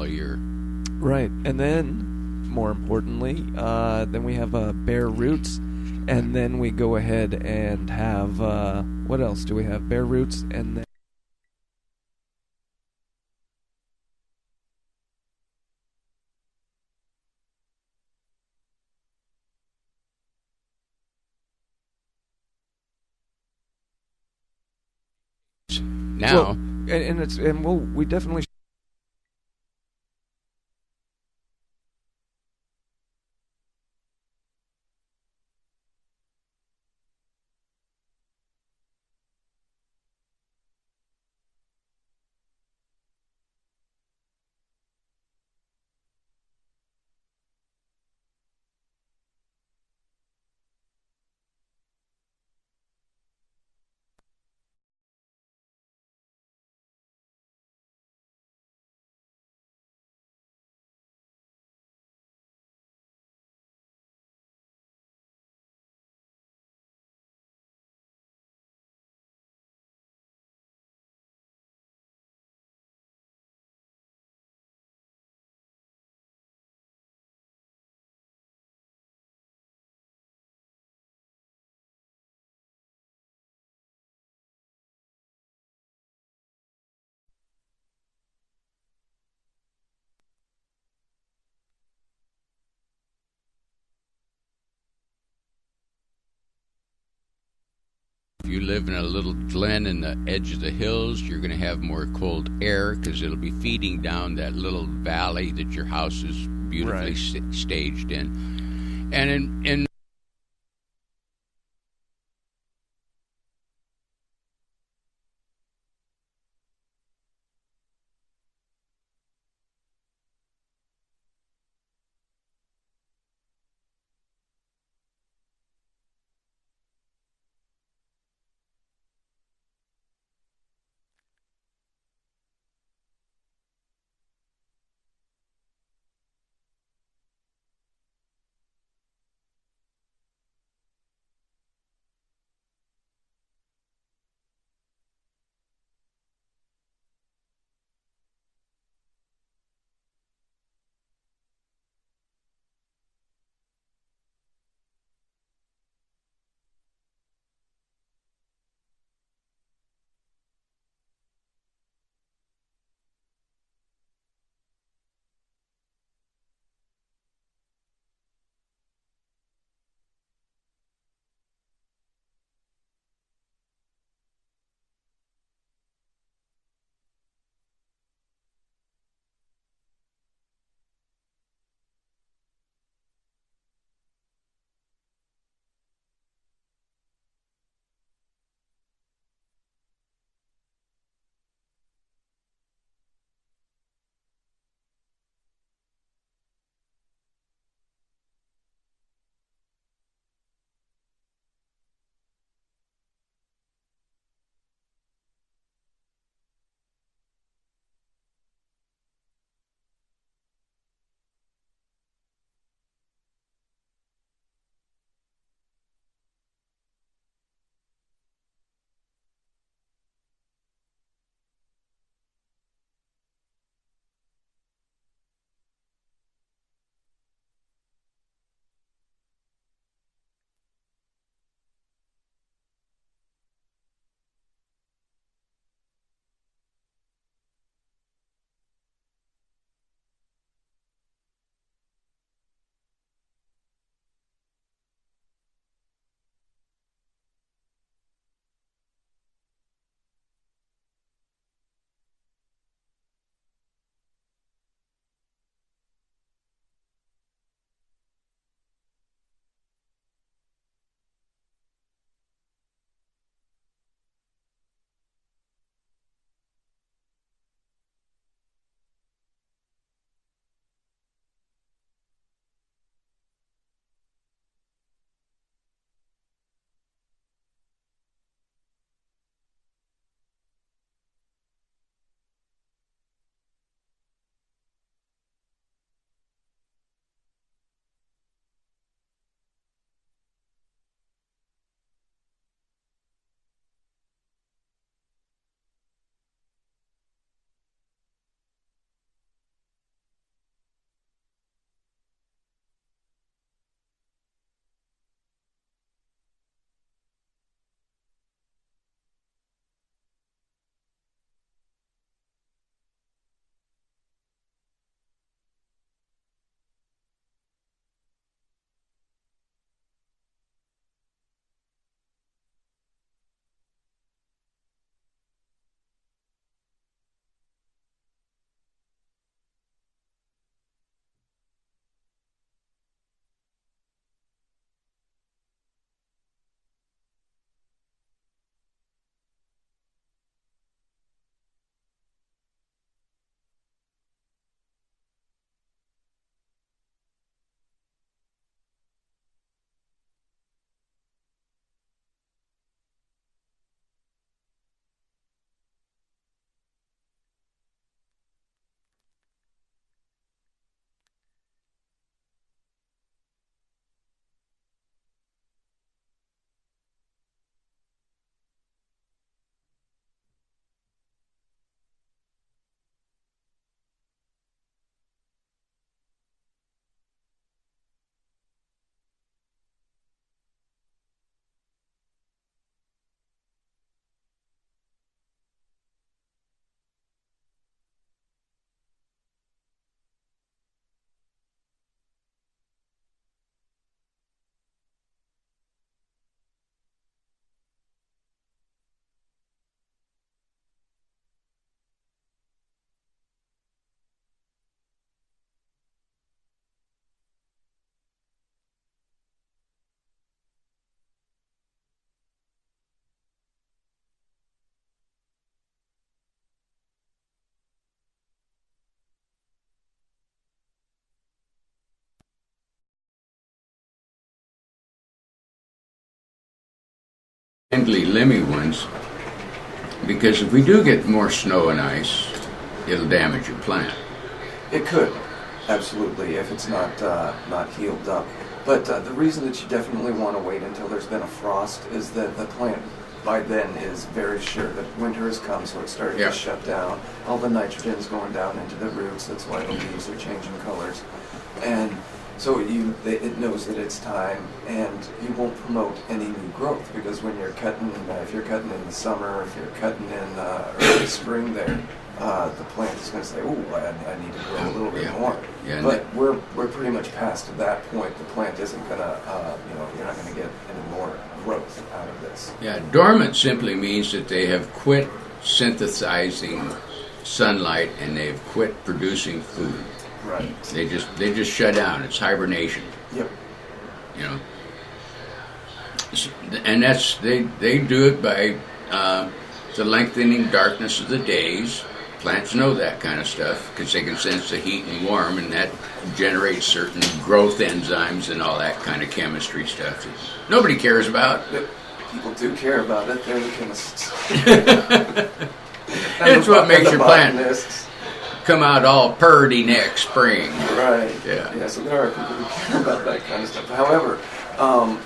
all year. Right, and then, more importantly, then we have bare roots, and then we go ahead and have, what else do we have? Bare roots, and then... Now, well, we definitely... if you live in a little glen in the edge of the hills, you're going to have more cold air because it'll be feeding down that little valley that your house is beautifully staged in. And in Spindly, limby ones, because if we do get more snow and ice, it'll damage your plant. It could, absolutely, if it's not healed up. But the reason that you definitely want to wait until there's been a frost is that the plant by then is very sure that winter has come, so it's starting to shut down. All the nitrogen's going down into the roots. That's why the leaves are changing colors, and so it knows that it's time, and you won't promote any new growth, because when you're cutting, if you're cutting in the summer, if you're cutting in early spring, there, the plant is going to say, "Ooh, I need to grow a little bit more." Yeah, but we're pretty much past that point. The plant isn't going to, you're not going to get any more growth out of this. Yeah, dormant simply means that they have quit synthesizing sunlight and they've quit producing food. Right. They just shut down. It's hibernation. Yep. You know. And that's they do it by the lengthening darkness of the days. Plants know that kind of stuff because they can sense the heat and warm, and that generates certain growth enzymes and all that kind of chemistry stuff that nobody cares about. People do care about it. They're the chemists. That's what makes your plant come out all purdy next spring. Right. Yeah. Yeah, so there are people who care about that kind of stuff. However...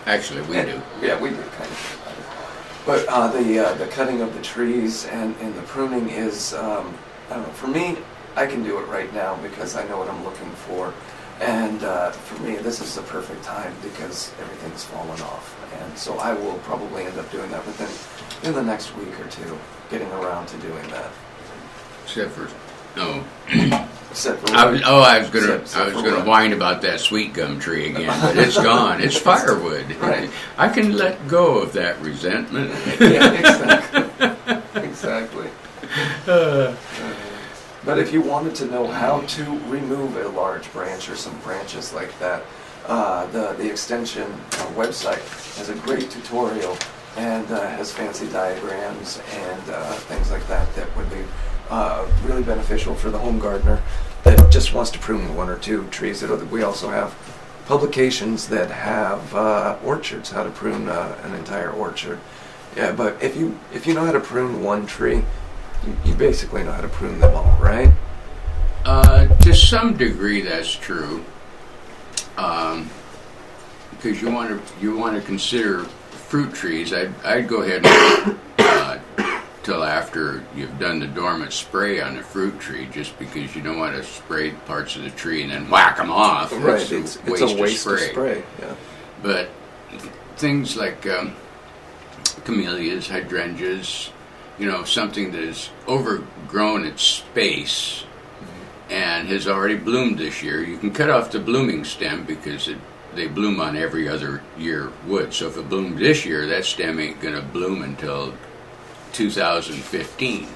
actually, we do. Yeah, we do kind of care about it. But the cutting of the trees and the pruning is, I don't know, for me, I can do it right now because I know what I'm looking for. And for me, this is the perfect time because everything's fallen off. And so I will probably end up doing that in the next week or two, getting around to doing that. Except for... No. I was gonna whine about that sweet gum tree again, but it's gone. It's firewood. Right. I can let go of that resentment. Yeah, exactly. But if you wanted to know how to remove a large branch or some branches like that, the extension website has a great tutorial and has fancy diagrams and things like that would be really beneficial for the home gardener that just wants to prune one or two trees. We also have publications that have orchards, how to prune an entire orchard. Yeah, but if you know how to prune one tree, you basically know how to prune them all, right? To some degree, that's true. Because you want to consider fruit trees. I'd go ahead and till after you've done the dormant spray on the fruit tree, just because you don't want to spray parts of the tree and then whack them off. Right, it's a waste of spray. Yeah. But things like camellias, hydrangeas, something that has overgrown its space and has already bloomed this year, you can cut off the blooming stem because they bloom on every other year wood. So if it bloomed this year, that stem ain't going to bloom until 2015.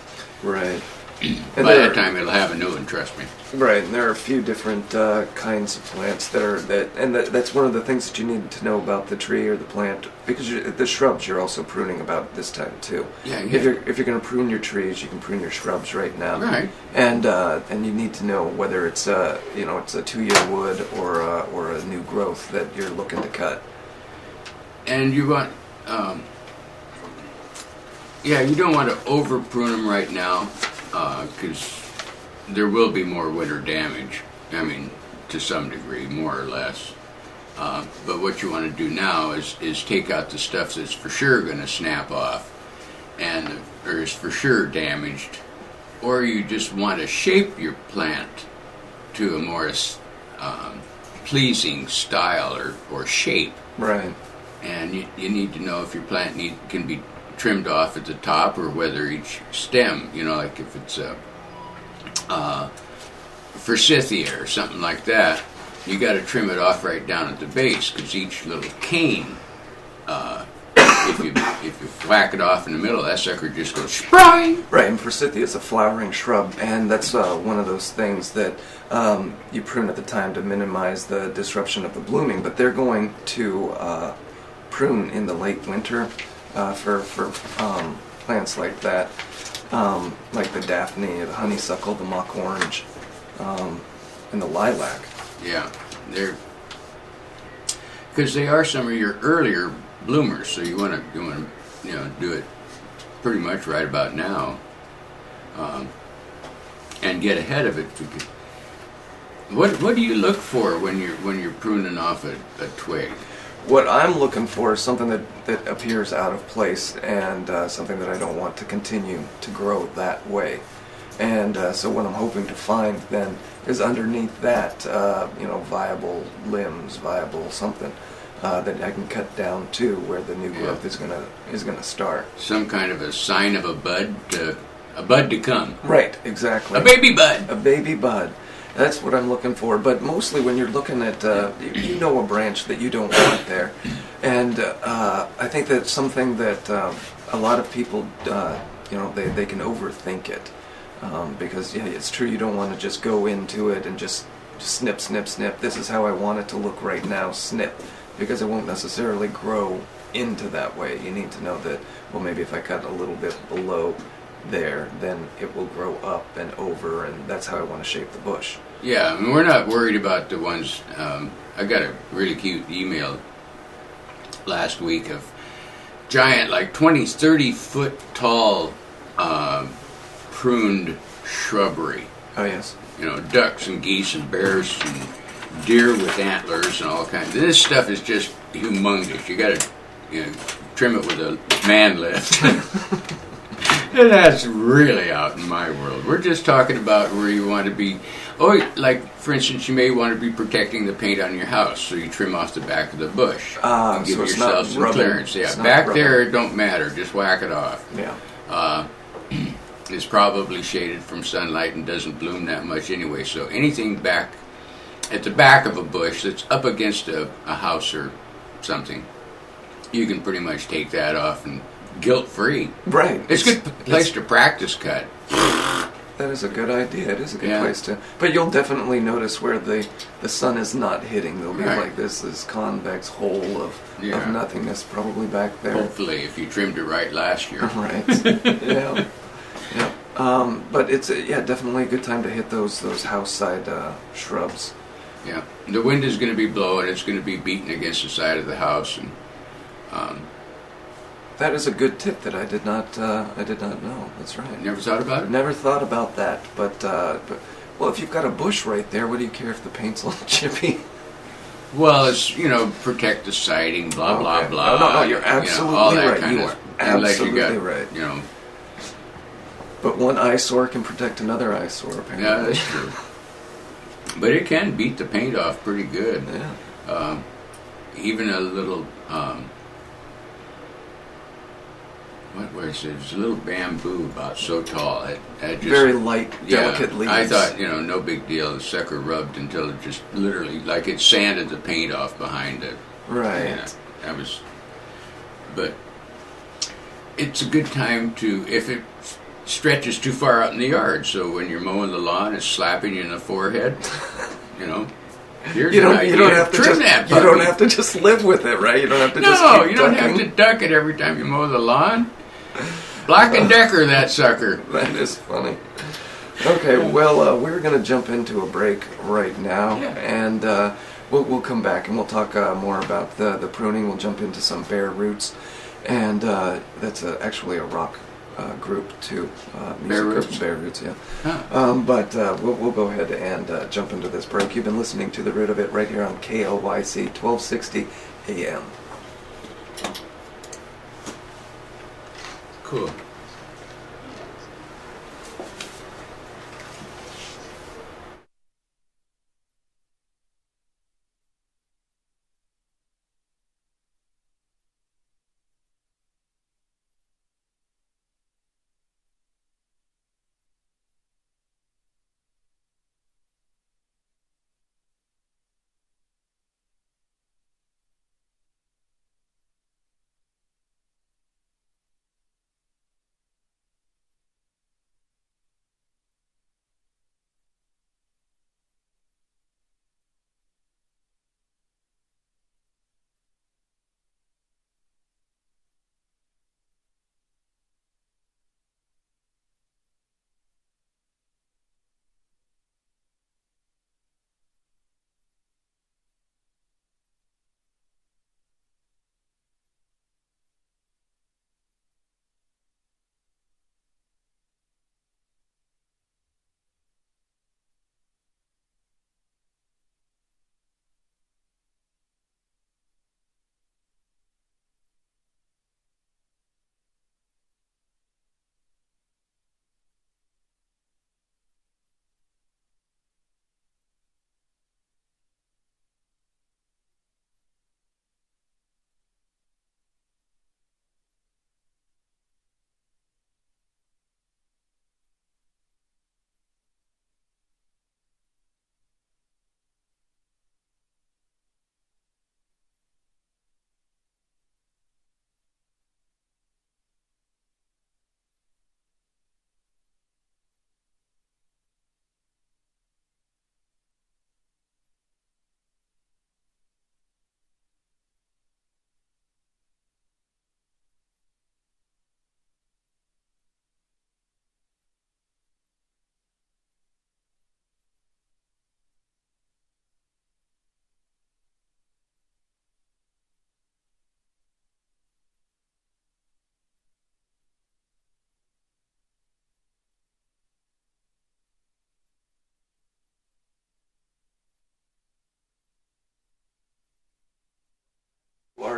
Right. By that time, it'll have a new one, trust me. Right, and there are a few different kinds of plants that's one of the things that you need to know about the tree or the plant, because the shrubs you're also pruning about this time too. Yeah. If you're going to prune your trees, you can prune your shrubs right now. Right. And you need to know whether it's a 2-year wood or a new growth that you're looking to cut. And you want. You don't want to over prune them right now, because there will be more winter damage. I mean, to some degree, more or less. But what you want to do now is take out the stuff that's for sure going to snap off, or is for sure damaged, or you just want to shape your plant to a more pleasing style or shape. Right. And you need to know if your plant can be trimmed off at the top, or whether each stem, like if it's a forsythia or something like that, you got to trim it off right down at the base, because each little cane, if you whack it off in the middle, that sucker just goes spry. Right, and forsythia is a flowering shrub, and that's one of those things that you prune at the time to minimize the disruption of the blooming, but they're going to prune in the late winter for plants like that, like the daphne, the honeysuckle, the mock orange, and the lilac. Yeah, because they are some of your earlier bloomers, so you want to do it pretty much right about now, and get ahead of it. What do you look for when you're pruning off a twig? What I'm looking for is something that appears out of place, and something that I don't want to continue to grow that way. And so what I'm hoping to find then is underneath that, viable limbs, viable something that I can cut down to where the new growth is gonna start. Some kind of a sign of a bud to come. Right, exactly. A baby bud. A baby bud. That's what I'm looking for. But mostly when you're looking at, a branch that you don't want there. And I think that's something that a lot of people, they can overthink it. Because, it's true, you don't want to just go into it and just snip, snip, snip. This is how I want it to look right now, snip. Because it won't necessarily grow into that way. You need to know that, well, maybe if I cut a little bit below there, then it will grow up and over, and that's how I want to shape the bush. Yeah, I mean, we're not worried about the ones. I got a really cute email last week of giant, like 20, 30 foot tall pruned shrubbery. Oh, yes. Ducks and geese and bears and deer with antlers and all kinds. This stuff is just humongous. You got to trim it with a man lift. And that's really out in my world. We're just talking about where you want to be. Like, for instance, you may want to be protecting the paint on your house, so you trim off the back of the bush and give yourself some clearance. Yeah, back there it don't matter. Just whack it off. Yeah. It's probably shaded from sunlight and doesn't bloom that much anyway. So anything back at the back of a bush that's up against a house or something, you can pretty much take that off and guilt-free. Right. It's a good place to practice cut. That is a good idea. It is a good place to. But you'll definitely notice where the sun is not hitting. There'll be like this convex hole of nothingness probably back there. Hopefully, if you trimmed it right last year. Right. Yeah. But it's definitely a good time to hit those house side shrubs. Yeah. The wind is going to be blowing. It's going to be beating against the side of the house, and that is a good tip that I did not know. That's right. Never thought about it? Never thought about that. But well, if you've got a bush right there, what do you care if the paint's a little chippy? Well, it's, protect the siding, blah, blah, blah. No, you're absolutely all that right. Kind you of, are absolutely right. But one eyesore can protect another eyesore, apparently. Yeah, that's true. But it can beat the paint off pretty good. Yeah. Even a little... what was it? It was a little bamboo about so tall. It just, very light, delicate leaves. I thought, no big deal. The sucker rubbed until it just literally, like it sanded the paint off behind it. Right. That was... But it's a good time to, if it stretches too far out in the yard, so when you're mowing the lawn, it's slapping you in the forehead, Here's you don't have to trim just, that puppy. You don't have to just live with it, right? You don't have to just keep you don't have to duck it every time you mow the lawn. Black & Decker, that sucker. That is funny. Okay, well, we're going to jump into a break right now, and we'll come back and we'll talk more about the pruning. We'll jump into some bare roots, and that's actually a rock group too. Bare Roots? Bare Roots, yeah. Huh. But we'll go ahead and jump into this break. You've been listening to The Root of It right here on KLYC 1260 AM. Cool.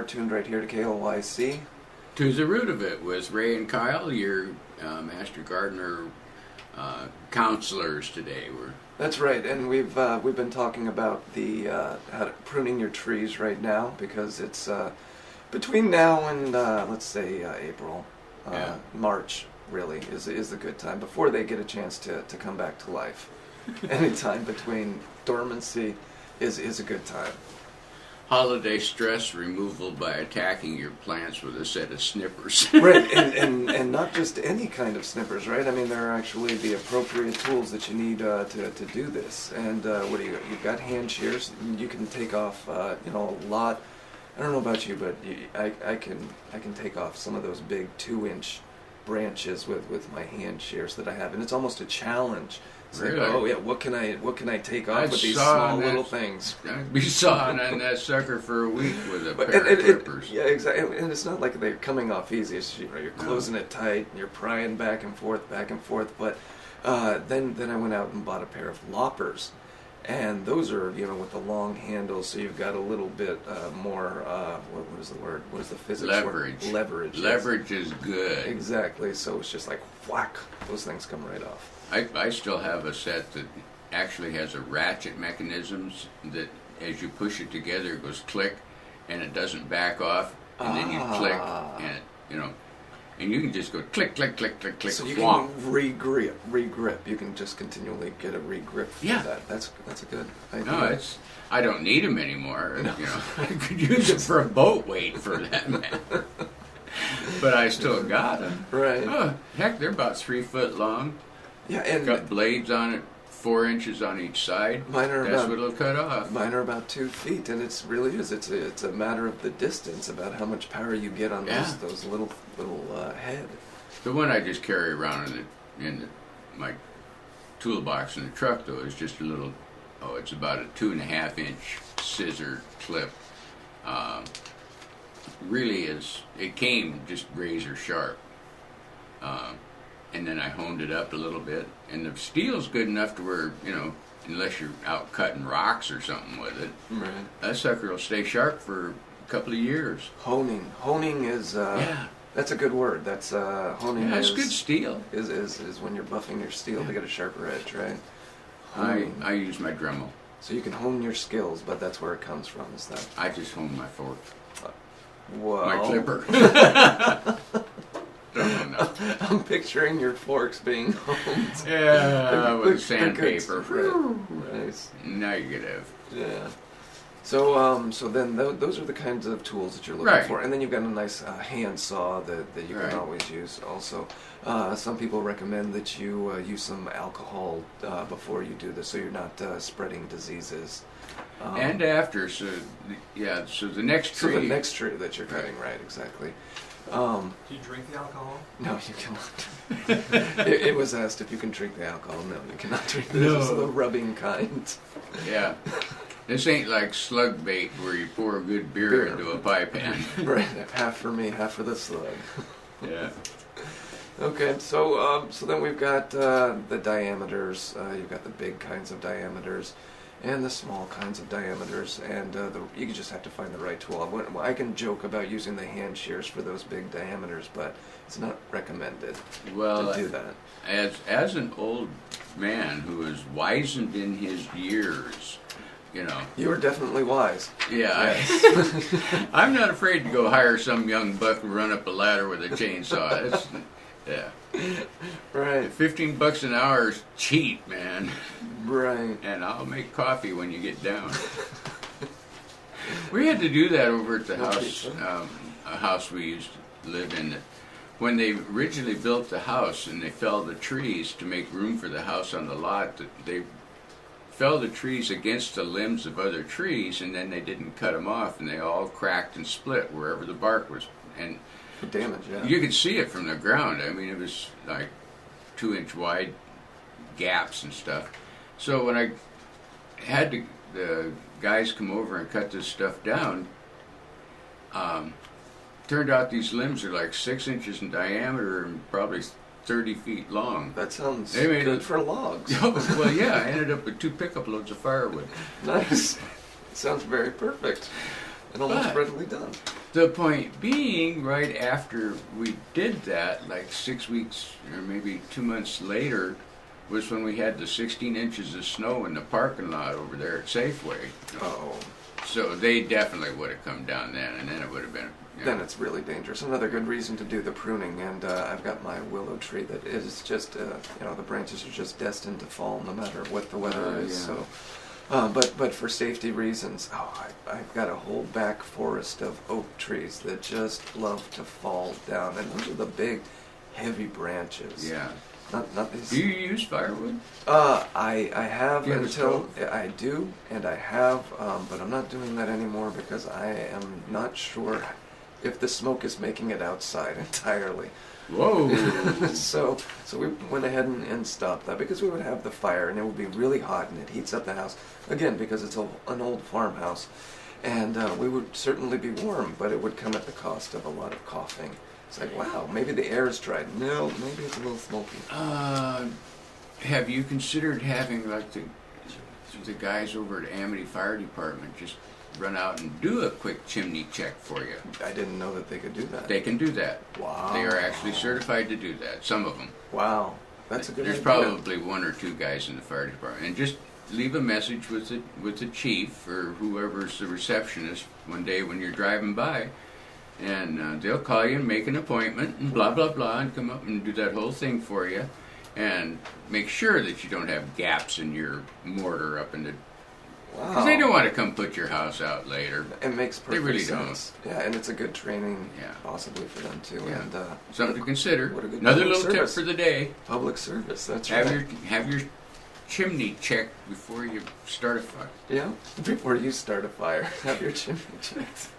are tuned right here to KLYC. To the Root of It with Ray and Kyle, your Master Gardener counselors today. That's right, and we've been talking about the pruning your trees right now, because it's between now and let's say April, March really is a good time before they get a chance to come back to life. Anytime between dormancy is a good time. Holiday stress removal by attacking your plants with a set of snippers. Right, and not just any kind of snippers, right? I mean, there are actually the appropriate tools that you need to do this. And what do you got? You've got hand shears. You can take off, a lot. I don't know about you, but I can take off some of those big 2-inch branches with my hand shears that I have, and it's almost a challenge. It's really? Like, oh yeah, what can I take off with these small little things? I'd be sawing on that sucker for a week with a pair of clippers. Yeah, exactly. And it's not like they're coming off easy. It's, you're closing it tight, and you're prying back and forth. But then I went out and bought a pair of loppers, and those are with the long handles, so you've got a little bit more. What is the word? What is the physics Leverage. word? Leverage. Leverage is good. Exactly. So it's just like whack. Those things come right off. I still have a set that actually has a ratchet mechanisms that as you push it together it goes click and it doesn't back off, and then you click and and you can just go click click click click click. So you can regrip. You can just continually get a regrip for that. That's a good idea. No, I don't need them anymore. No. I could use them for a boat weight for that matter. But I still got them. Right. Oh, heck, they're about 3 foot long. Yeah, and got blades on it, 4 inches on each side. That's what it'll cut off. Mine are about 2 feet, and it's a matter of the distance, about how much power you get on those little head. The one I just carry around in my toolbox in the truck though is just a little. It's about a 2.5-inch scissor clip. Really is. It came just razor sharp. And then I honed it up a little bit, and the steel's good enough to where, unless you're out cutting rocks or something with it, that sucker will stay sharp for a couple of years. Honing is that's a good word. That's honing. Yeah, it's good steel. Is when you're buffing your steel to get a sharper edge, right? I use my Dremel. So you can hone your skills, but that's where it comes from. Is that? I just hone my fork. Well, my clipper. I'm picturing your forks being honed. Yeah, with sandpaper. Nice. Now you could have. Yeah. So then those are the kinds of tools that you're looking for, and then you've got a nice hand saw that you can always use. Also, some people recommend that you use some alcohol before you do this, so you're not spreading diseases. And after, so the next tree. So the next tree that you're cutting, right? Exactly. Do you drink the alcohol? No, you cannot. it was asked if you can drink the alcohol. No, you cannot drink this. This is the rubbing kind. Yeah. This ain't like slug bait where you pour a good beer into a pie pan. Right. Half for me, half for the slug. Yeah. Okay, so then we've got the diameters. You've got the big kinds of diameters and the small kinds of diameters, and you just have to find the right tool. I can joke about using the hand shears for those big diameters, but it's not recommended to do that. As an old man who is wizened in his years, You are definitely wise. Yeah. Yes. I'm not afraid to go hire some young buck and run up a ladder with a chainsaw. Right. $15 an hour is cheap, man. Right. And I'll make coffee when you get down. We had to do that over at the house, a house we used to live in. When they originally built the house and they felled the trees to make room for the house on the lot, they felled the trees against the limbs of other trees, and then they didn't cut them off, and they all cracked and split wherever the bark was. And damage, yeah. You could see it from the ground. I mean, it was like 2-inch wide gaps and stuff. So when I had the guys come over and cut this stuff down, turned out these limbs are like 6 inches in diameter and probably 30 feet long. That sounds good for logs. Well, yeah, I ended up with 2 pickup loads of firewood. Nice. Sounds very perfect. And almost readily done. The point being, right after we did that, like 6 weeks or maybe 2 months later, was when we had the 16 inches of snow in the parking lot over there at Safeway. Oh. So they definitely would have come down then, and then it would have been... Then it's really dangerous. Another good reason to do the pruning, and I've got my willow tree that is just, the branches are just destined to fall no matter what the weather is. Yeah. So, but for safety reasons, I've got a whole back forest of oak trees that just love to fall down, and those are the big, heavy branches. Yeah. Not these. Do you use firewood? I have Do you have a until stove? I do, and I have, but I'm not doing that anymore because I am not sure if the smoke is making it outside entirely. Whoa! so we went ahead and stopped that because we would have the fire and it would be really hot and it heats up the house again because it's an old farmhouse, and we would certainly be warm, but it would come at the cost of a lot of coughing. It's like, wow, maybe the air is dried. No, maybe it's a little smoky. Have you considered having like the guys over at Amity Fire Department just run out and do a quick chimney check for you? I didn't know that they could do that. They can do that. Wow. They are actually certified to do that. Some of them. Wow, that's a good There's idea. probably 1 or 2 guys in the fire department, and just leave a message with the chief or whoever's the receptionist one day when you're driving by, and they'll call you and make an appointment and blah blah blah and come up and do that whole thing for you, and make sure that you don't have gaps in your mortar up in the. Because Wow. they don't want to come put your house out later. It makes perfect really sense. Yeah, and it's a good training, Yeah. possibly for them too. Yeah. And Something to consider. What a good Another public little service. tip for the day. Public service. That's Have right. your chimney checked before you start a fire. Yeah. Before you start a fire, have your chimney checked.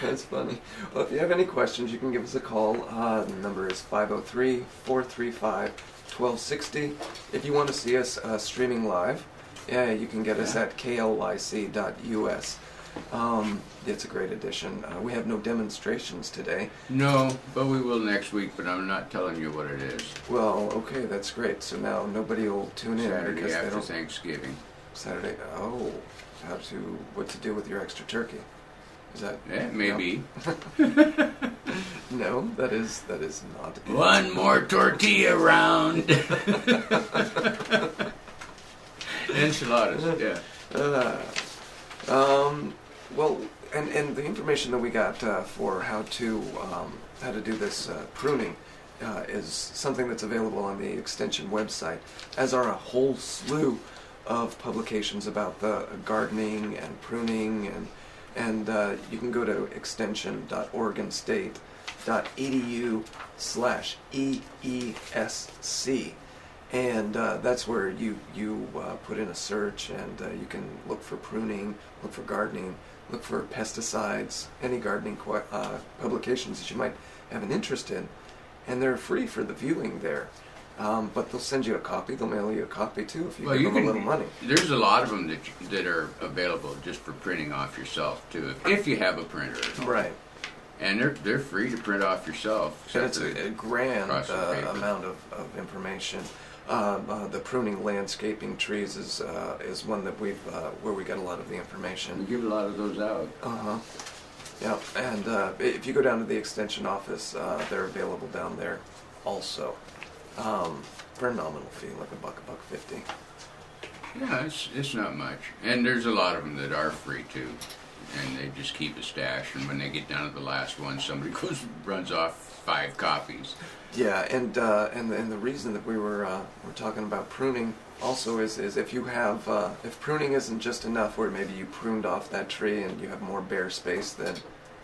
That's funny. Well, if you have any questions, you can give us a call. The number is 503-435-1260. If you want to see us streaming live, you can get us at KLYC.us. It's a great addition. We have no demonstrations today. No, but we will next week, but I'm not telling you what it is. Well, okay, that's great. So now nobody will tune in Saturday because they after don't. Thanksgiving. Saturday. Oh, what to do with your extra turkey? Is that? Yeah, maybe. No, that is not. One more tortilla round. Enchiladas, yeah. Well, and the information that we got for how to do this pruning is something that's available on the Extension website, as are a whole slew of publications about the gardening and pruning, and you can go to extension.oregonState.edu/EESC. And that's where you put in a search, and you can look for pruning, look for gardening, look for pesticides, any gardening publications that you might have an interest in. And they're free for the viewing there. But they'll send you a copy. They'll mail you a copy too if you give them a little money. There's a lot of them that are available just for printing off yourself too, if you have a printer at home. Right. And they're free to print off yourself. And it's a grand Crossing paper. amount of information. The pruning landscaping trees is one that where we get a lot of the We information. give a lot of those out. Yeah, and if you go down to the extension office, they're available down there also for a nominal fee, like $1.50. Yeah, it's not much. And there's a lot of them that are free too. And they just keep a stash, and when they get down to the last one, somebody runs off 5 copies. Yeah, and the reason that we're talking about pruning also is if you have if pruning isn't just enough, where maybe you pruned off that tree and you have more bare space than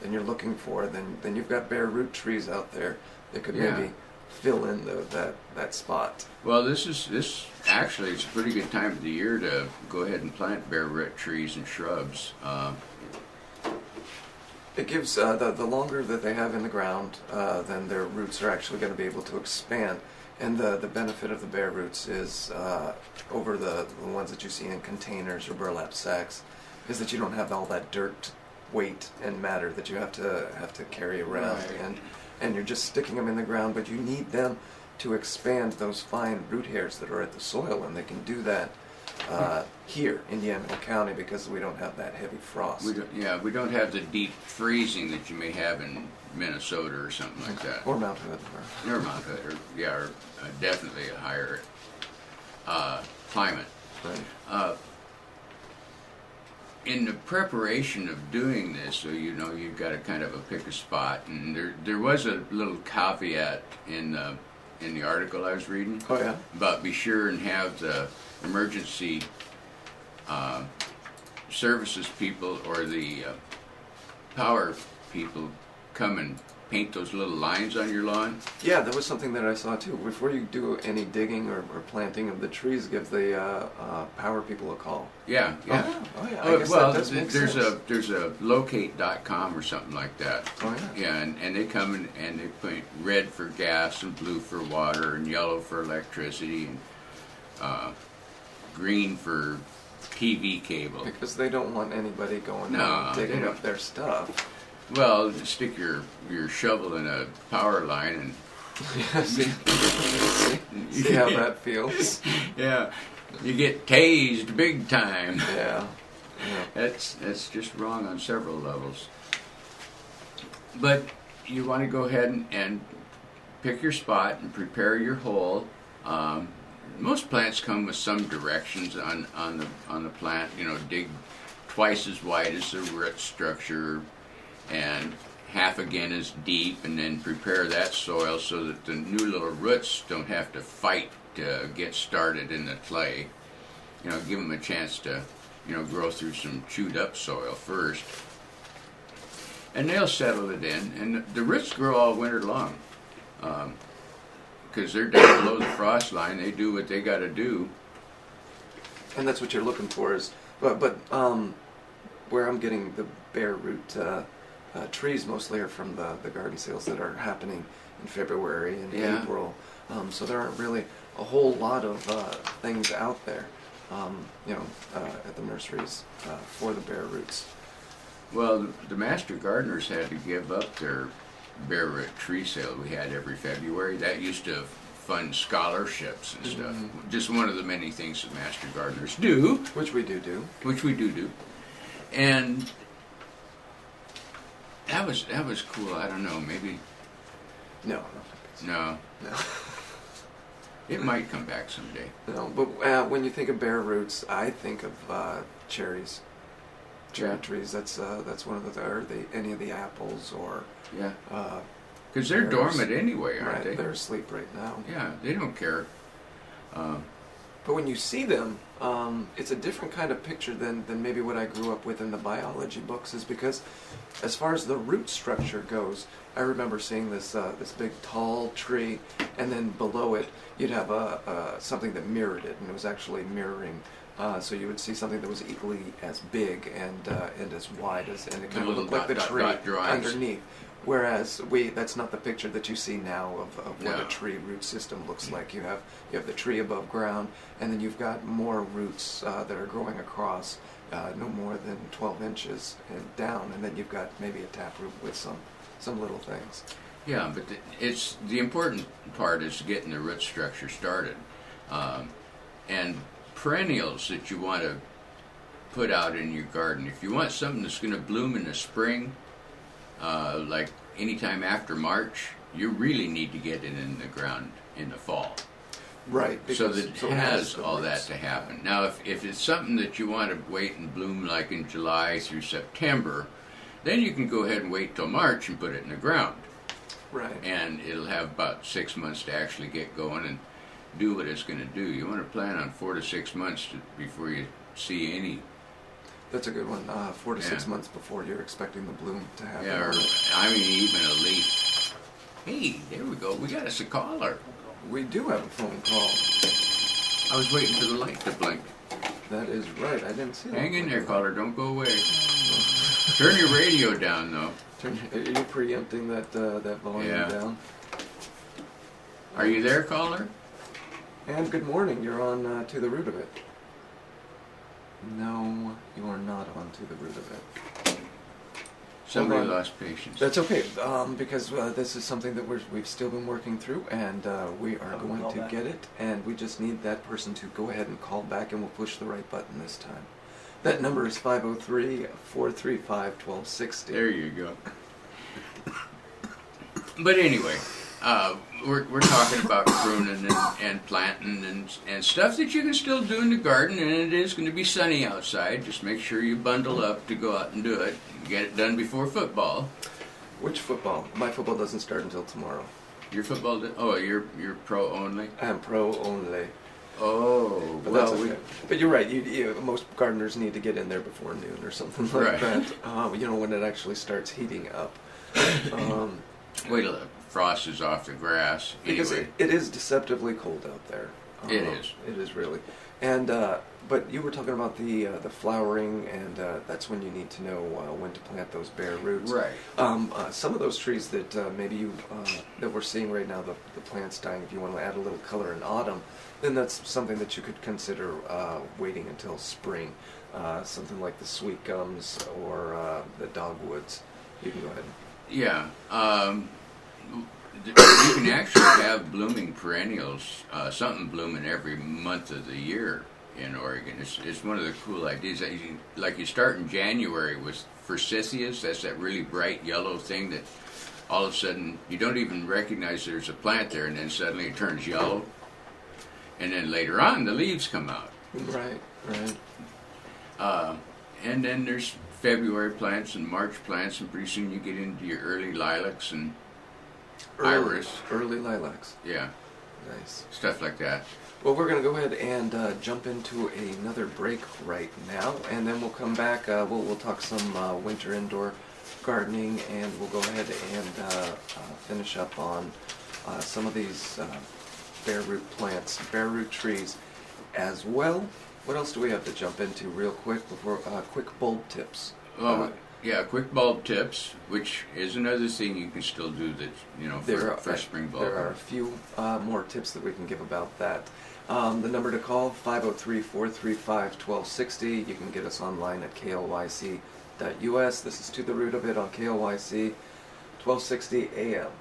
you're looking for, then you've got bare root trees out there that could maybe fill in that spot. Well, this actually it's a pretty good time of the year to go ahead and plant bare root trees and shrubs. It gives the longer that they have in the ground, then their roots are actually going to be able to expand. And the benefit of the bare roots is over the ones that you see in containers or burlap sacks, is that you don't have all that dirt, weight, and matter that you have to carry around, Right. and you're just sticking them in the ground. But you need them to expand those fine root hairs that are at the soil, and they can do that here in Yamhill County because we don't have that heavy frost. We don't have the deep freezing that you may have in Minnesota or something like that. Or Mount Hood. Or Mount Hood, or definitely a higher climate. Right. In the preparation of doing this, so you've got to kind of pick a spot, and there was a little caveat in the article I was reading. Oh yeah. But be sure and have the emergency services people or the power people come and paint those little lines on your lawn. Yeah, that was something that I saw too. Before you do any digging or planting of the trees, give the power people a call. Yeah. Oh yeah. I guess Well, that does make there's sense. a locate.com or something like that. Oh yeah. Yeah, and they come and they paint red for gas and blue for water and yellow for electricity and green for TV cable. Because they don't want anybody going No, out they digging don't. up their stuff. Well, stick your shovel in a power line and see how that feels. yeah, you get tased big time. Yeah. That's just wrong on several levels. But you want to go ahead and pick your spot and prepare your hole. Most plants come with some directions on the plant. Dig twice as wide as the root structure, and half again as deep, and then prepare that soil so that the new little roots don't have to fight to get started in the clay. Give them a chance to grow through some chewed up soil first, and they'll settle it in, and the roots grow all winter long because they're down below the frost line. They do what they got to do, And that's what you're looking for is, but where I'm getting the bare root trees mostly are from the garden sales that are happening in February and April. So there aren't really a whole lot of things out there, at the nurseries for the bare roots. Well, the master gardeners had to give up their bare root tree sale we had every February. That used to fund scholarships and stuff. Just one of the many things that master gardeners do. Which we do. And that was cool. I don't know, maybe. No. It might come back someday. No, but when you think of bare roots, I think of cherries. Cherry trees. That's one of any of the apples or because they're dormant anyway, aren't they? They're asleep right now. Yeah, they don't care. But when you see them, it's a different kind of picture than maybe what I grew up with in the biology books. Is because, as far as the root structure goes, I remember seeing this big tall tree, and then below it you'd have something that mirrored it, and it was actually mirroring. So you would see something that was equally as big and as wide and it kind of looked like the tree underneath. Whereas that's not the picture that you see now of what a tree root system looks like. You have the tree above ground, and then you've got more roots that are growing across no more than 12 inches and down, and then you've got maybe a taproot with some little things. Yeah, but it's the important part is getting the root structure started, and perennials that you want to put out in your garden. If you want something that's going to bloom in the spring, like anytime after March, you really need to get it in the ground in the fall. Right. So that it has all that to happen. Now, if it's something that you want to wait and bloom like in July through September, then you can go ahead and wait till March and put it in the ground. Right. And it'll have about 6 months to actually get going and do what it's going to do. You want to plan on 4 to 6 months before you see any. That's a good one. 4 to 6 months before you're expecting the bloom to happen. Yeah, or, I mean, even a leaf. Hey, there we go. We got us a caller. We do have a phone call. I was waiting for the light to blink. That is right. I didn't see that. Hang in there, caller. Don't go away. Turn your radio down, though. Are you preempting that volume down? Are you there, caller? And good morning. You're on To the Root of It. No, you are not on To the Root of It. Somebody lost patience. That's okay, because this is something that we've still been working through, and we are going to get it, and we just need that person to go ahead and call back, and we'll push the right button this time. That number is 503-435-1260. There you go. But anyway, we're talking about pruning and planting and stuff that you can still do in the garden, and it is going to be sunny outside. Just make sure you bundle up to go out and do it. Get it done before football. Which football? My football doesn't start until tomorrow. Your football? You're pro only. I am pro only. Oh, but well, that's okay. But you're right. Most gardeners need to get in there before noon or something like that. When it actually starts heating up. Wait till the frost is off the grass. Because it is deceptively cold out there. It is. It is really. And but you were talking about the flowering, and that's when you need to know when to plant those bare roots. Right. Some of those trees that maybe that we're seeing right now, the plants dying. If you want to add a little color in autumn, then that's something that you could consider waiting until spring. Something like the sweet gums or the dogwoods. You can go ahead. Yeah. You can actually have blooming perennials, something blooming every month of the year in Oregon. It's one of the cool ideas. You start in January with forsythias. That's that really bright yellow thing that all of a sudden you don't even recognize there's a plant there, and then suddenly it turns yellow. And then later on, the leaves come out. Right. And then there's February plants and March plants, and pretty soon you get into your early lilacs and iris. Early lilacs. Yeah. Nice. Stuff like that. Well, we're going to go ahead and jump into another break right now, and then we'll come back. We'll talk some winter indoor gardening, and we'll go ahead and finish up on some of these bare root plants, bare root trees as well. What else do we have to jump into real quick before quick bulb tips? Quick bulb tips, which is another thing you can still do that, for spring bulb. There are a few more tips that we can give about that. The number to call, 503-435-1260. You can get us online at KLYC.us. This is To the Root of It on KLYC, 1260 AM.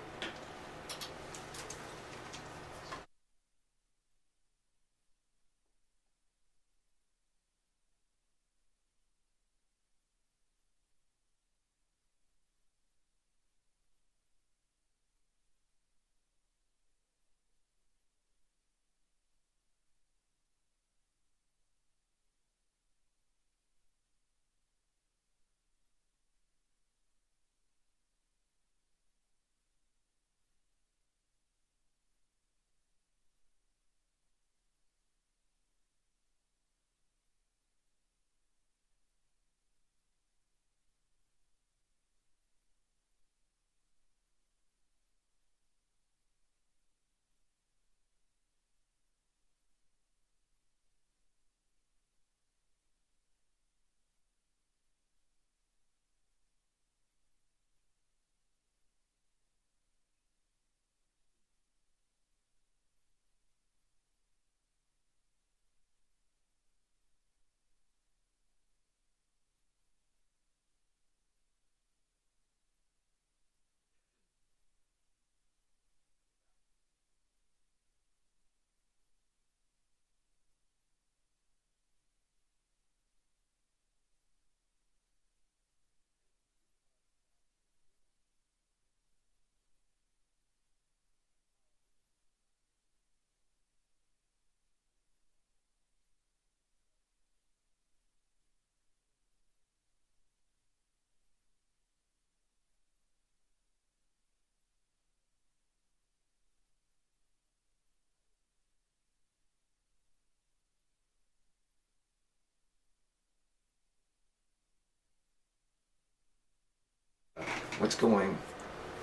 What's going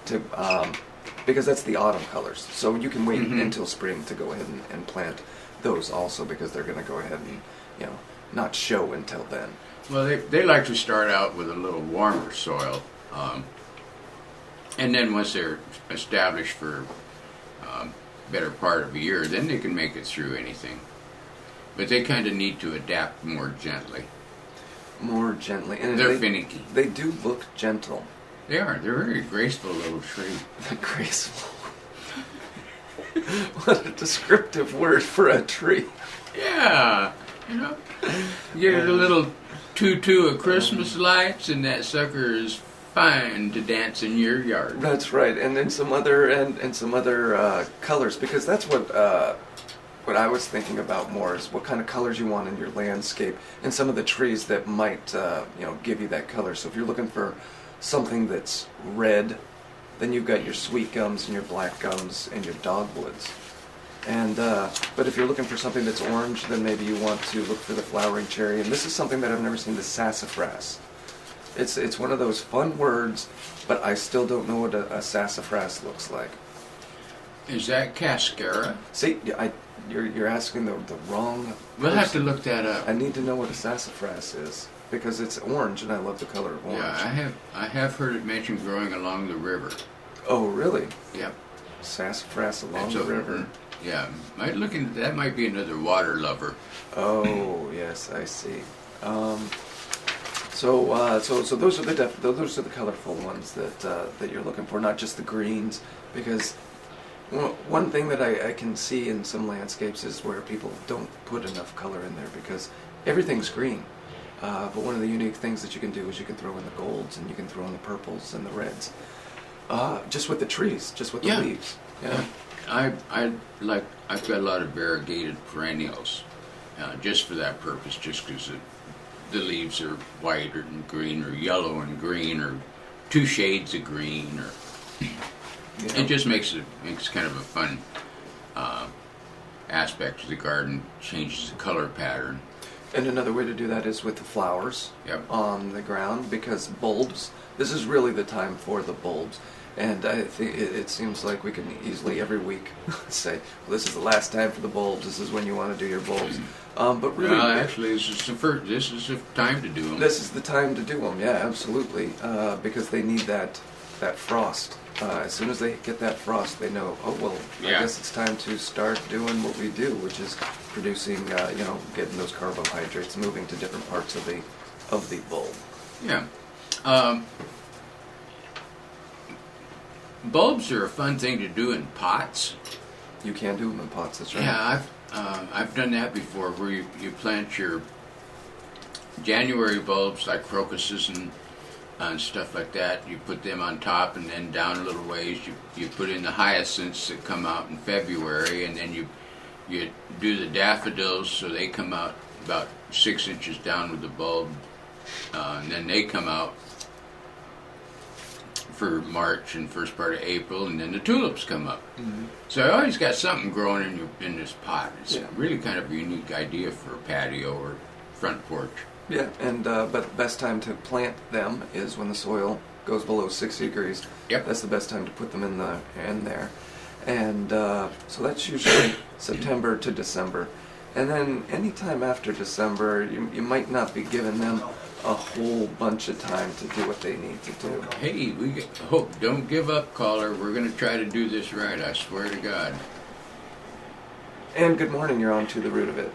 to, because that's the autumn colors. So you can wait until spring to go ahead and plant those also, because they're going to go ahead and, not show until then. Well, they like to start out with a little warmer soil. And then once they're established for better part of a year, then they can make it through anything. But they kind of need to adapt more gently. more gently. And they're finicky. They do look gentle. They are. They're a very graceful little tree. Graceful. What a descriptive word for a tree. Yeah. You know, give it a little tutu of Christmas lights, and that sucker is fine to dance in your yard. That's right, and then some other colors, because that's what I was thinking about more is what kind of colors you want in your landscape, and some of the trees that might give you that color. So if you're looking for something that's red, then you've got your sweet gums and your black gums and your dogwoods. And but if you're looking for something that's orange, then maybe you want to look for the flowering cherry. And this is something that I've never seen, the sassafras. It's one of those fun words, but I still don't know what a sassafras looks like. Is that cascara? See, you're asking the wrong We'll person. have to look that up. I need to know what a sassafras is, because it's orange, and I love the color of orange. Yeah, I have heard it mentioned growing along the river. Oh, really? Yep. Sassafras along the river. Yeah, that might be another water lover. Oh, yes, I see. So those are the colorful ones that you're looking for, not just the greens, because one thing that I can see in some landscapes is where people don't put enough color in there because everything's green. But one of the unique things that you can do is you can throw in the golds, and you can throw in the purples and the reds, just with the trees, just with the leaves. Yeah. I've got a lot of variegated perennials, just for that purpose, just because the leaves are white and green, or yellow and green, or two shades of green, or it just makes kind of a fun aspect to the garden. Changes the color pattern. And another way to do that is with the flowers on the ground, because bulbs. This is really the time for the bulbs. And I think it seems like we can easily every week say, well, this is the last time for the bulbs. This is when you want to do your bulbs. But really, actually, this is the time to do them. This is the time to do them. Yeah, absolutely. Because they need that frost. As soon as they get that frost, they know, oh well, I guess it's time to start doing what we do, which is producing, getting those carbohydrates moving to different parts of the bulb. Yeah. Bulbs are a fun thing to do in pots. You can do them in pots, that's right. Yeah, I've done that before, where you plant your January bulbs like crocuses and stuff like that. You put them on top, and then down a little ways you put in the hyacinths that come out in February, and then you do the daffodils, so they come out about 6 inches down with the bulb, and then they come out for March and first part of April, and then the tulips come up. Mm-hmm. So I always got something growing in this pot. It's really kind of a unique idea for a patio or front porch. Yeah, and but the best time to plant them is when the soil goes below 60 degrees. Yep. That's the best time to put them in there. And so that's usually September to December. And then any time after December, you might not be giving them a whole bunch of time to do what they need to do. Hey, don't give up, caller. We're going to try to do this right, I swear to God. And good morning, you're on To the Root of It.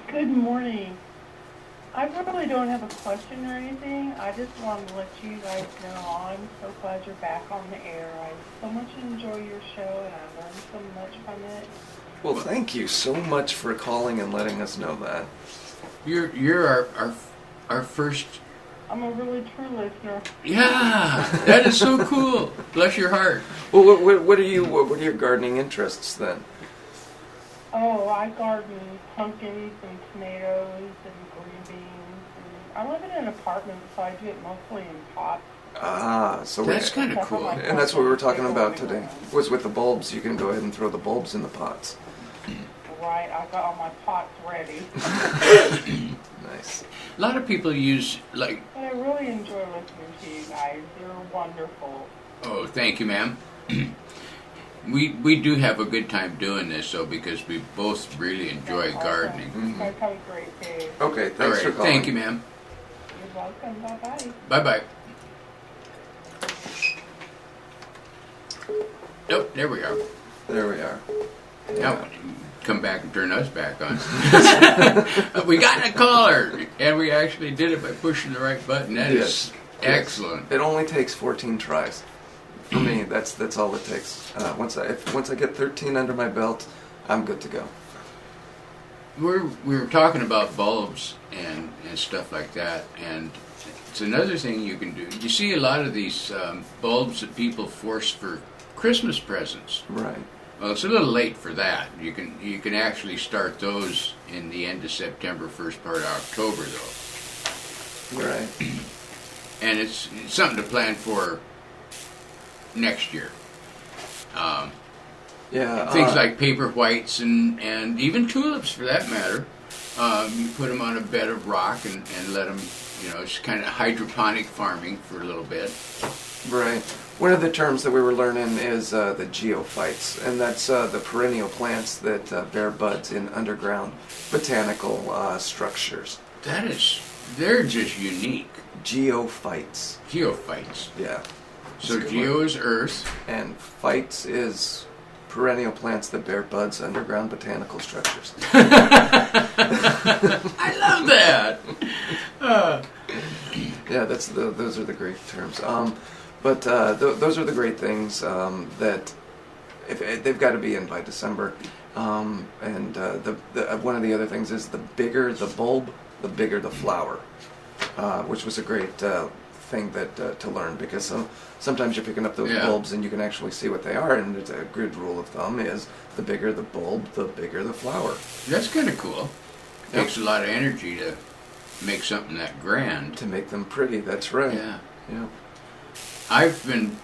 Good morning. I really don't have a question or anything. I just wanted to let you guys know I'm so glad you're back on the air. I so much enjoy your show, and I learned so much from it. Well, thank you so much for calling and letting us know that. You're our first. I'm a really true listener. Yeah, that is so cool. Bless your heart. Well, what are your gardening interests then? Oh, I garden pumpkins and tomatoes and green beans. And I live in an apartment, so I do it mostly in pots. So that's kind of cool. And that's what we were talking about today. Was with the bulbs. You can go ahead and throw the bulbs in the pots. Right, I got all my pots ready. Nice. A lot of people use But I really enjoy listening to you guys. You're wonderful. Oh, thank you, ma'am. We do have a good time doing this, though, because we both really enjoy gardening. You guys have a great day. Okay, thanks for calling. Thank you, ma'am. You're welcome. Bye-bye. Bye-bye. Nope, there we are. There we are. Now, come back and turn us back on. We got a caller, and we actually did it by pushing the right button. That is excellent. It only takes 14 tries. For me, that's all it takes. Once I get 13 under my belt, I'm good to go. We were talking about bulbs and stuff like that, and it's another thing you can do. You see a lot of these bulbs that people force for Christmas presents. Right. Well, it's a little late for that. You can actually start those in the end of September, first part of October, though. Right. And it's something to plan for next year. Things like paper whites and even tulips, for that matter. You put them on a bed of rock and let them, it's kind of hydroponic farming for a little bit. Right. One of the terms that we were learning is the geophytes, and that's the perennial plants that bear buds in underground botanical structures. They're just unique. Geophytes. Geophytes. Yeah. So geo is earth. And phytes is perennial plants that bear buds underground botanical structures. I love that. Yeah, those are the great terms. But those are the great things that if they've got to be in by December. And one of the other things is the bigger the bulb, the bigger the flower, which was a great thing that to learn, because sometimes you're picking up those bulbs and you can actually see what they are, and it's a good rule of thumb is the bigger the bulb, the bigger the flower. That's kind of cool. Takes a lot of energy to make something that grand. To make them pretty, that's right. Yeah. Yeah. I've been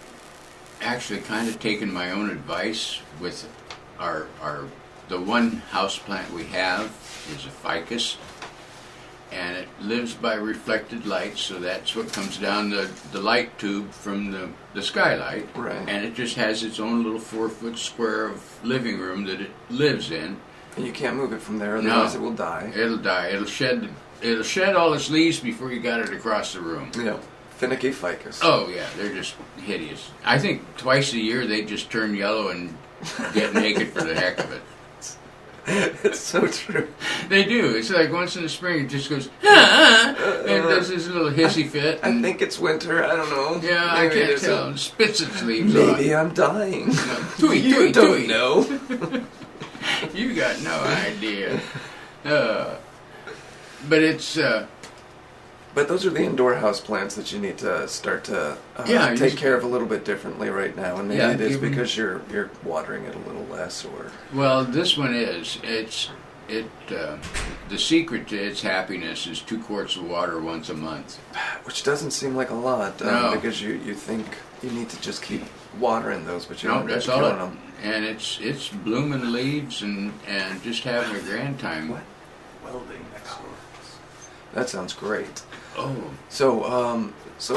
actually kind of taking my own advice with the one house plant we have is a ficus, and it lives by reflected light, so that's what comes down the light tube from the skylight. Right. And it just has its own little 4-foot square of living room that it lives in. And you can't move it from there, otherwise it will die. It'll die. It'll shed all its leaves before you got it across the room. Yeah. Finicky ficus. Oh yeah, they're just hideous. I think twice a year they just turn yellow and get naked for the heck of it. It's so true. They do. It's like once in the spring it just goes, and it does this little hissy fit. I think it's winter. I don't know. Yeah, I can't tell. It spits its leaves Maybe on. I'm dying. No. You don't know. You got no idea. But it's... But those are the indoor house plants that you need to start to take care of a little bit differently right now, and maybe it is because you're watering it a little less, or. Well, this one is. The secret to its happiness is 2 quarts of water once a month, which doesn't seem like a lot, because you think you need to just keep watering those, but you don't. That's all. Them. And it's blooming leaves and just having a grand time. What? Welding next door. That sounds great. Oh. So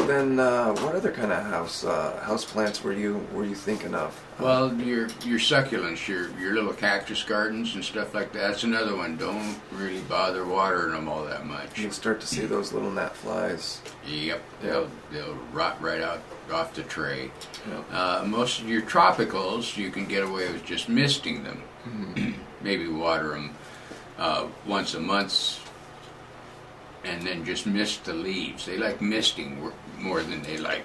then, what other kind of house plants were you thinking of? Well, your succulents, your little cactus gardens and stuff like that. That's another one. Don't really bother watering them all that much. You'll start to see those little gnat flies. Yep. They'll rot right out off the tray. Yep. Most of your tropicals, you can get away with just misting them. Mm-hmm. Maybe water them once a month. And then just mist the leaves. They like misting more than they like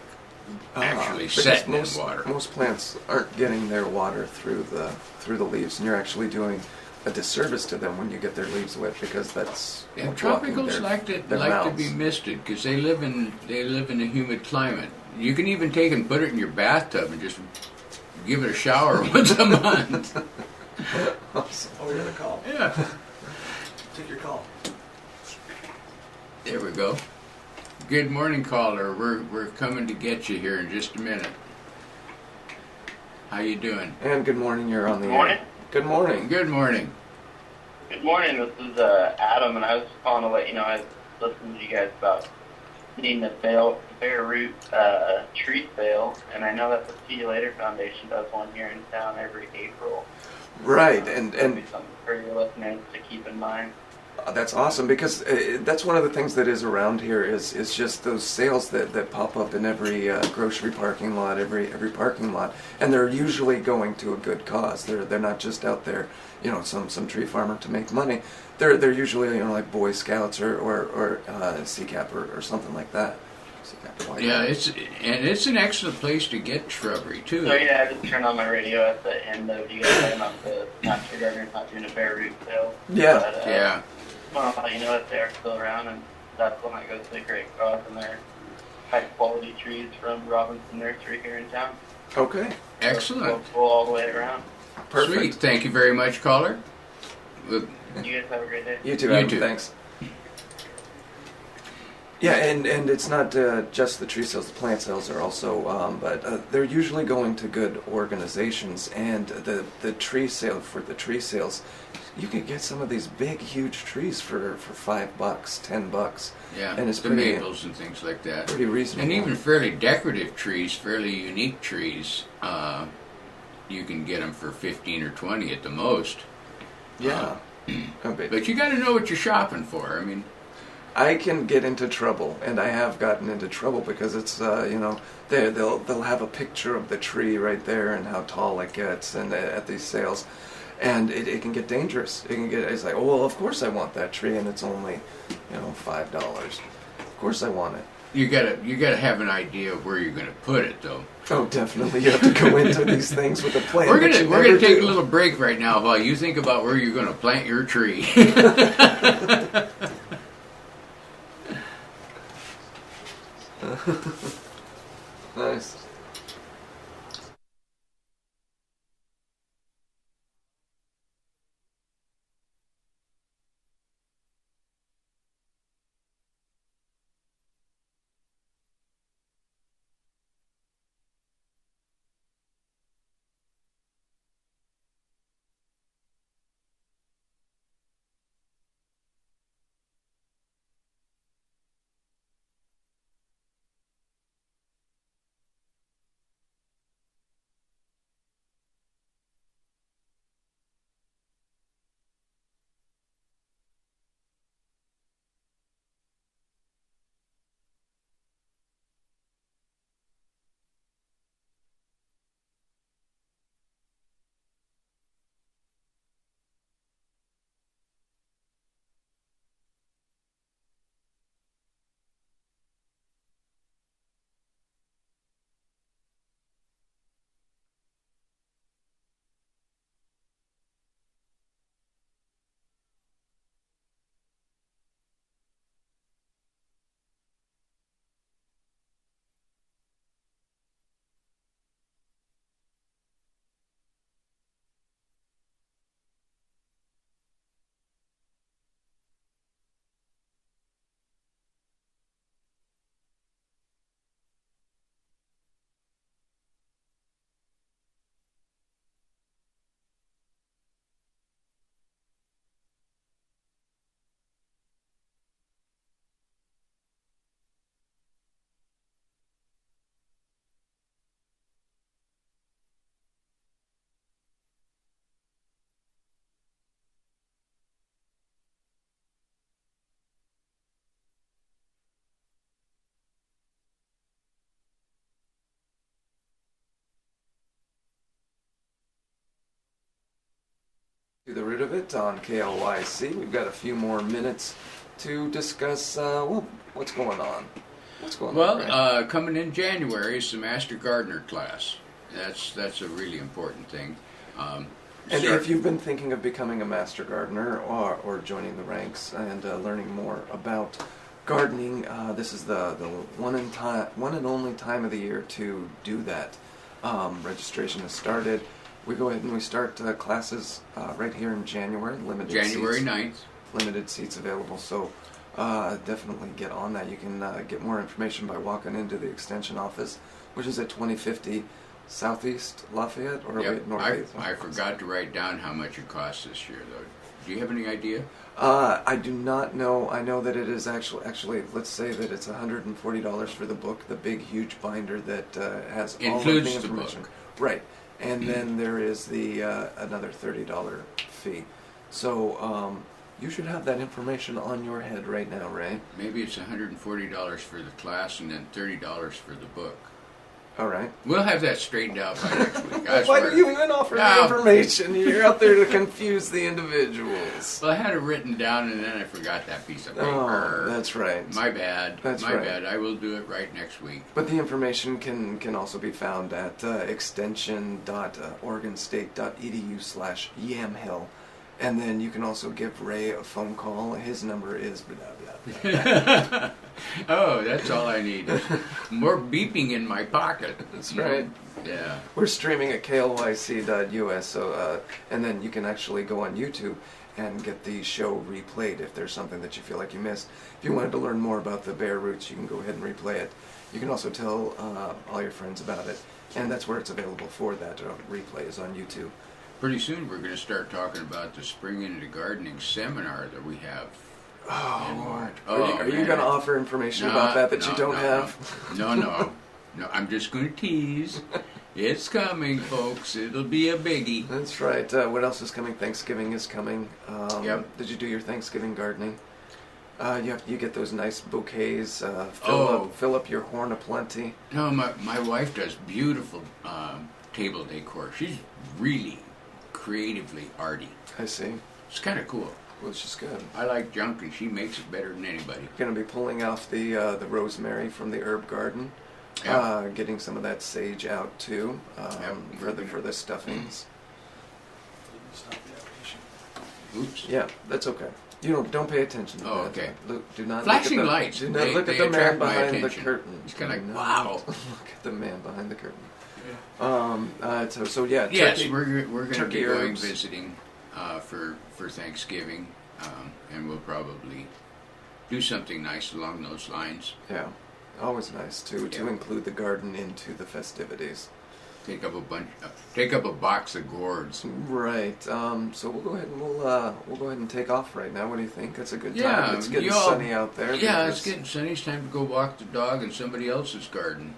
actually setting in water. Most plants aren't getting their water through the leaves, and you're actually doing a disservice to them when you get their leaves wet, because that's tropicals like to be misted because they live in a humid climate. You can even take and put it in your bathtub and just give it a shower once a month. Oh, you're gonna call? Yeah. Take your call. There we go. Good morning, caller. We're coming to get you here in just a minute. How you doing? And good morning. You're on the morning. air. Good morning. Good morning. Good morning. This is Adam, and I was calling to let you know I listened to you guys about needing the bare root tree sale, and I know that the See You Later Foundation does one here in town every April. Right, and That'd be something for your listeners to keep in mind. That's awesome, because that's one of the things that is around here is just those sales that pop up in every grocery parking lot, every parking lot, and they're usually going to a good cause. They're not just out there, some tree farmer to make money. They're usually like Boy Scouts or CCAP or something like that. Yeah, it's an excellent place to get shrubbery too. So yeah, I just turned on my radio at the end of you guys talking about the master gardeners not doing a bare root sale. Yeah. But, Yeah. Well, you know that they're still around, and that's when I go to the Great Cross, and they're high quality trees from Robinson Nursery here in town. Okay. Excellent. So we'll all the way around. Perfect. Sweet. Thank you very much, caller. You guys have a great day. You too, You Adam. too. Thanks. Yeah, and it's not just the tree sales. The plant sales are also, but they're usually going to good organizations. And the tree sale for the tree sales, you can get some of these big, huge trees for $5, $10. Yeah, and it's the pretty, maples and things like that. pretty reasonable. And even fairly decorative trees, fairly unique trees, you can get them for 15 or 20 at the most. Yeah. But you got to know what you're shopping for. I mean, I can get into trouble, and I have gotten into trouble because it's they'll have a picture of the tree right there and how tall it gets, and at these sales, and it can get dangerous. It's like, oh well, of course I want that tree, and it's only $5. Of course I want it. you gotta have an idea of where you're gonna put it, though. Oh, definitely, you have to go into these things with a plan. We're gonna take do. a little break right now while you think about where you're gonna plant your tree. Nice. To the root of it on KLYC. We've got a few more minutes to discuss, what's going on? What's going on? Well, coming in January is the Master Gardener class. That's a really important thing. And if you've been thinking of becoming a master gardener or joining the ranks and learning more about gardening, this is the one and only time of the year to do that. Registration has started. We go ahead and we start classes right here in January. January seats, 9th. Limited seats available, so definitely get on that. You can get more information by walking into the extension office, which is at 2050 Southeast Lafayette, or Yep. Northeast. I forgot to write down how much it costs this year, though. Do you have any idea? I do not know. I know that it is actually, let's say that it's $140 for the book, the big, huge binder that has all of the Includes the information. book. Right. And then there is the another $30 fee. So You should have that information on your head right now, Ray. Maybe it's $140 for the class and then $30 for the book. All right. We'll have that straightened out by next week. Why do you even offer the information? You're out there to confuse the individuals. Well, I had it written down and then I forgot that piece of paper. Oh, that's right. My bad. That's My right. bad. I will do it right next week. But the information can also be found at extension.oregonstate.edu/yamhill. And then you can also give Ray a phone call. His number is blah, blah, blah. Oh, that's all I need. More beeping in my pocket. That's right. Yeah. We're streaming at KLYC.us, so, and then you can actually go on YouTube and get the show replayed if there's something that you feel like you missed. If you wanted to learn more about the bare roots, you can go ahead and replay it. You can also tell all your friends about it, and that's where it's available for that replay is on YouTube. Pretty soon we're going to start talking about the Spring into Gardening seminar that we have. Oh, Oh, are you going to offer information about that you don't have? No, I'm just going to tease. It's coming, folks. It'll be a biggie. That's right. What else is coming? Thanksgiving is coming. Yep. Did you do your Thanksgiving gardening? You get those nice bouquets. Fill up your horn of plenty. No, my wife does beautiful table decor. She's really creatively arty. I see. It's kind of cool. Which is good. I like junk, and she makes it better than anybody. Going to be pulling off the rosemary from the herb garden. Yeah. Getting some of that sage out too for the stuffings. Oops. Yeah, that's okay. You don't pay attention to that. Okay. Do not Flashing look at lights. Do not look at the man behind the curtain. It's kind of like, wow. Look at the man behind the curtain. Yeah. So yeah. Yes, turkey, we're going to be going herbs. visiting for Thanksgiving, and we'll probably do something nice along those lines. Yeah, always nice to include the garden into the festivities. Take up a box of gourds. Right. So we'll go ahead and we'll go ahead and take off right now. What do you think? It's a good time. Yeah, It's getting sunny out there. Yeah, it's getting sunny. It's time to go walk the dog in somebody else's garden.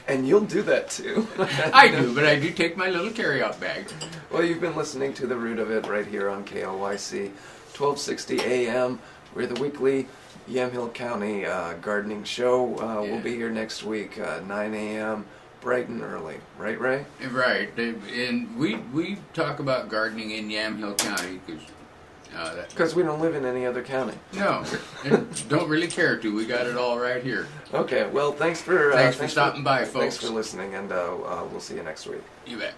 And you'll do that too. I do, but I do take my little carry-out bag. Well, you've been listening to The Root of It right here on KLYC, 1260 AM. We're the weekly Yamhill County gardening show. We'll be here next week, 9 a.m., bright and early. Right, Ray? Right. And we talk about gardening in Yamhill County because we don't live in any other county. No, and don't really care to. We got it all right here. Okay, well, thanks for stopping by, folks. Thanks for listening, and we'll see you next week. You bet.